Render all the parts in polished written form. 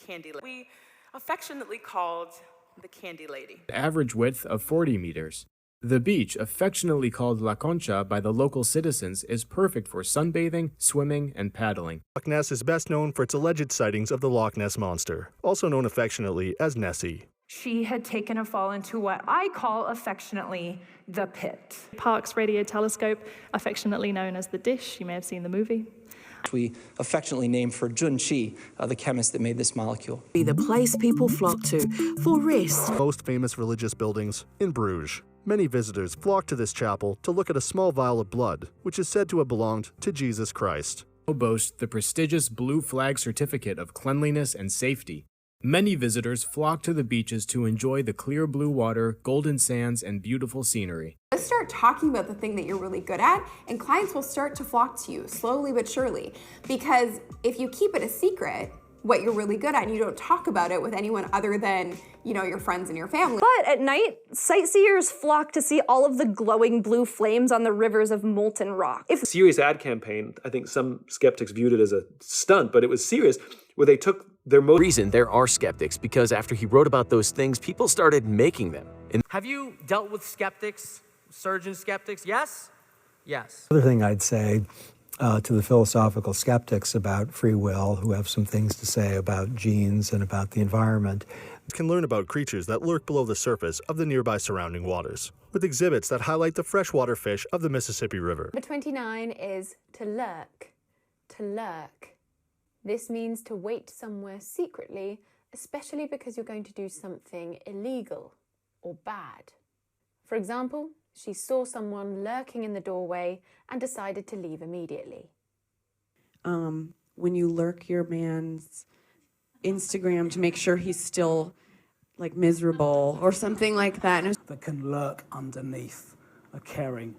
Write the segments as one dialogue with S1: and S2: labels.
S1: Candy Lady. We affectionately called the Candy Lady.
S2: Average width of 40 meters. The beach, affectionately called La Concha by the local citizens, is perfect for sunbathing, swimming, and paddling.
S3: Loch Ness is best known for its alleged sightings of the Loch Ness Monster, also known affectionately as Nessie.
S4: She had taken a fall into what I call affectionately the pit.
S5: Parkes Radio Telescope, affectionately known as the Dish. You may have seen the movie.
S6: We affectionately named for Junshi, the chemist that made this molecule.
S7: Be the place people flock to for rest.
S3: Most famous religious buildings in Bruges. Many visitors flock to this chapel to look at a small vial of blood, which is said to have belonged to Jesus Christ.
S2: Boasts the prestigious Blue Flag Certificate of Cleanliness and Safety. Many visitors flock to the beaches to enjoy the clear blue water, golden sands, and beautiful scenery.
S8: Just start talking about the thing that you're really good at, and clients will start to flock to you slowly but surely. Because if you keep it a secret, what you're really good at, and you don't talk about it with anyone other than, your friends and your family.
S9: But at night, sightseers flock to see all of the glowing blue flames on the rivers of molten rock.
S10: Serious ad campaign, I think some skeptics viewed it as a stunt, but it was serious, where they took their most...
S11: reason there are skeptics, because after he wrote about those things, people started making them.
S12: Have you dealt with skeptics, surgeon skeptics? Yes? Yes.
S13: The other thing I'd say to the philosophical skeptics about free will, who have some things to say about genes and about the environment,
S3: can learn about creatures that lurk below the surface of the nearby surrounding waters, with exhibits that highlight the freshwater fish of the Mississippi River.
S8: Number 29 is to lurk. To lurk. This means to wait somewhere secretly, especially because you're going to do something illegal or bad. For example, she saw someone lurking in the doorway and decided to leave immediately.
S14: When you lurk your man's Instagram to make sure he's still miserable or something like that.
S15: That can lurk underneath a caring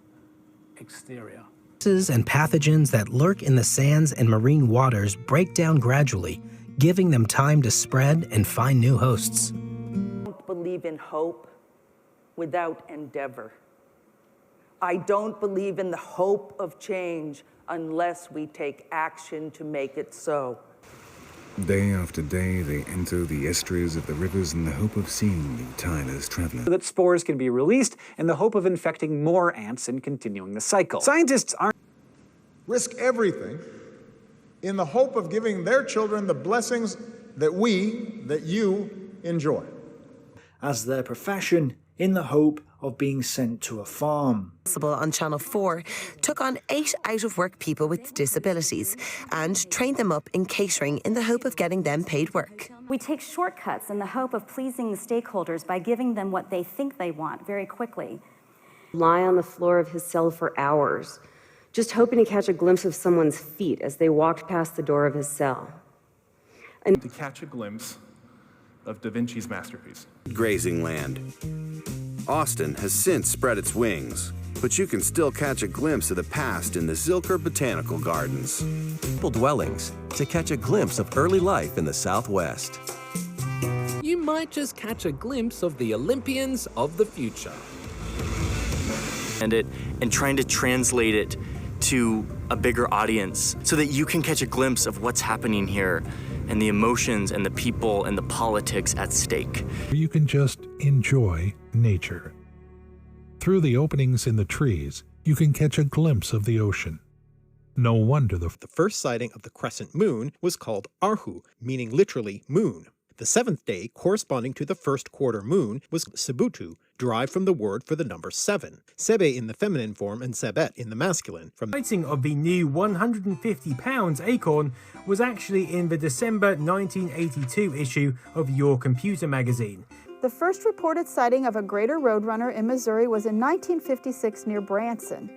S15: exterior.
S16: And pathogens that lurk in the sands and marine waters break down gradually, giving them time to spread and find new hosts.
S17: I don't believe in hope without endeavor. I don't believe in the hope of change unless we take action to make it so.
S18: Day after day, they enter the estuaries of the rivers in the hope of seeing the tireless traveler.
S19: That spores can be released in the hope of infecting more ants and continuing the cycle. Scientists aren't
S20: risk everything in the hope of giving their children the blessings that you enjoy.
S15: As their profession, in the hope of being sent to a farm.
S7: On Channel 4 took on 8 out-of-work people with disabilities and trained them up in catering in the hope of getting them paid work.
S8: We take shortcuts in the hope of pleasing the stakeholders by giving them what they think they want very quickly.
S2: Lie on the floor of his cell for hours, just hoping to catch a glimpse of someone's feet as they walked past the door of his cell.
S3: And to catch a glimpse of Da Vinci's masterpiece.
S12: Grazing land. Austin has since spread its wings, but you can still catch a glimpse of the past in the Zilker Botanical Gardens.
S11: Dwellings to catch a glimpse of early life in the Southwest.
S5: You might just catch a glimpse of the Olympians of the future.
S6: And trying to translate it to a bigger audience so that you can catch a glimpse of what's happening here and the emotions and the people and the politics at stake.
S20: You can just enjoy nature. Through the openings in the trees, you can catch a glimpse of the ocean. No wonder the
S1: first sighting of the crescent moon was called Arhu, meaning literally moon. The 7th day, corresponding to the first quarter moon, was Sebutu, derived from the word for the number 7. Sebe in the feminine form and Sebet in the masculine.
S13: The sighting of the new 150-pound acorn was actually in the December 1982 issue of Your Computer magazine.
S15: The first reported sighting of a greater roadrunner in Missouri was in 1956 near Branson.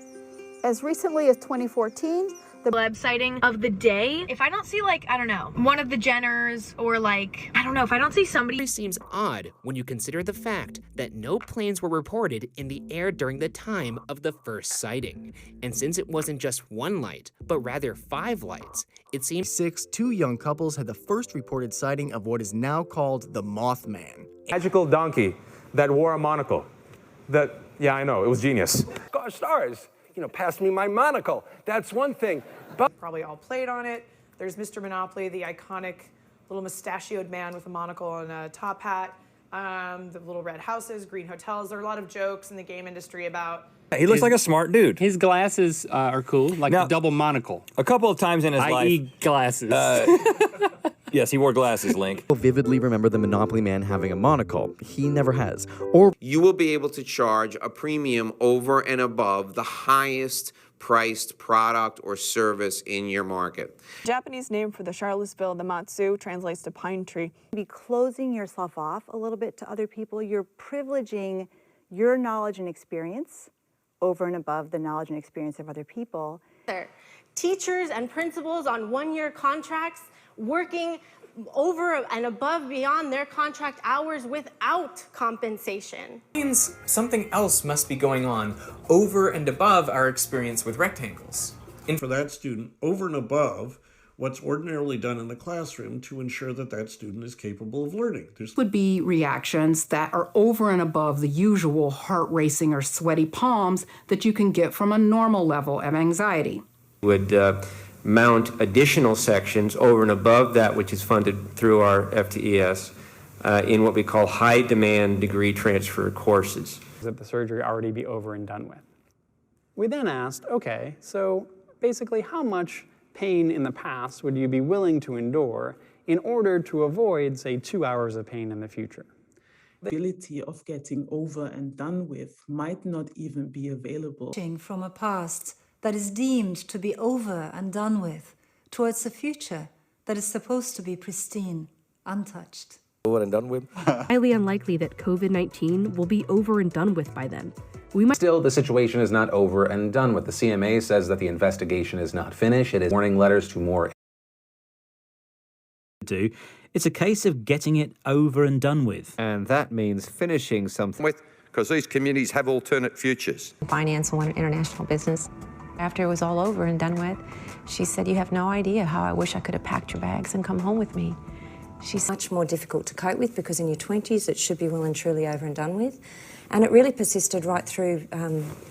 S15: As recently as 2014, the
S11: celeb sighting of the day. If I don't see one of the Jenners or if I don't see somebody.
S5: It seems odd when you consider the fact that no planes were reported in the air during the time of the first sighting. And since it wasn't just one light, but rather 5 lights, it seems
S4: 2 young couples had the first reported sighting of what is now called the Mothman.
S10: Magical donkey that wore a monocle. Yeah, I know, it was genius. Gosh stars. Pass me my monocle. That's one thing. But
S19: probably all played on it. There's Mr. Monopoly, the iconic
S21: little mustachioed man with a monocle and a top hat, the little red houses, green hotels. There are a lot of jokes in the game industry about.
S22: He looks like a smart dude.
S23: His glasses are cool, like the double monocle.
S22: A couple of times in his life.
S23: I.e. glasses.
S22: Yes, he wore glasses, Link.
S4: I vividly remember the Monopoly Man having a monocle. He never has. Or
S24: you will be able to charge a premium over and above the highest priced product or service in your market.
S25: Japanese name for the Charlottesville, the Matsu, translates to pine tree.
S26: Be closing yourself off a little bit to other people. You're privileging your knowledge and experience over and above the knowledge and experience of other people.
S27: Teachers and principals on one-year contracts working over and above beyond their contract hours without compensation.
S2: Means something else must be going on over and above our experience with rectangles.
S28: For that student, over and above what's ordinarily done in the classroom to ensure that that student is capable of learning.
S29: Would be reactions that are over and above the usual heart racing or sweaty palms that you can get from a normal level of anxiety.
S30: Would mount additional sections over and above that which is funded through our FTES in what we call high demand degree transfer courses.
S31: That the surgery already be over and done with. We then asked, okay, so basically how much pain in the past would you be willing to endure in order to avoid, say, 2 hours of pain in the future?
S32: The ability of getting over and done with might not even be available.
S33: From a past that is deemed to be over and done with towards a future that is supposed to be pristine, untouched.
S34: Over and done with.
S35: Highly unlikely that COVID-19 will be over and done with by then.
S36: Still, the situation is not over and done with. The CMA says that the investigation is not finished. It is warning letters to more.
S37: It's a case of getting it over and done with.
S38: And that means finishing something
S39: with, because these communities have alternate futures.
S40: Finance and international business. After it was all over and done with, she said, "You have no idea how I wish I could have packed your bags and come home with me."
S41: She's much more difficult to cope with because in your 20s it should be well and truly over and done with. And it really persisted right through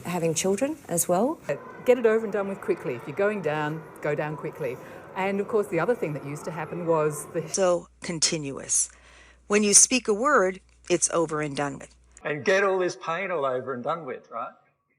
S41: having children as well.
S42: Get it over and done with quickly. If you're going down, go down quickly. And of course the other thing that used to happen was
S43: So continuous. When you speak a word, it's over and done with.
S44: And get all this pain all over and done with, right?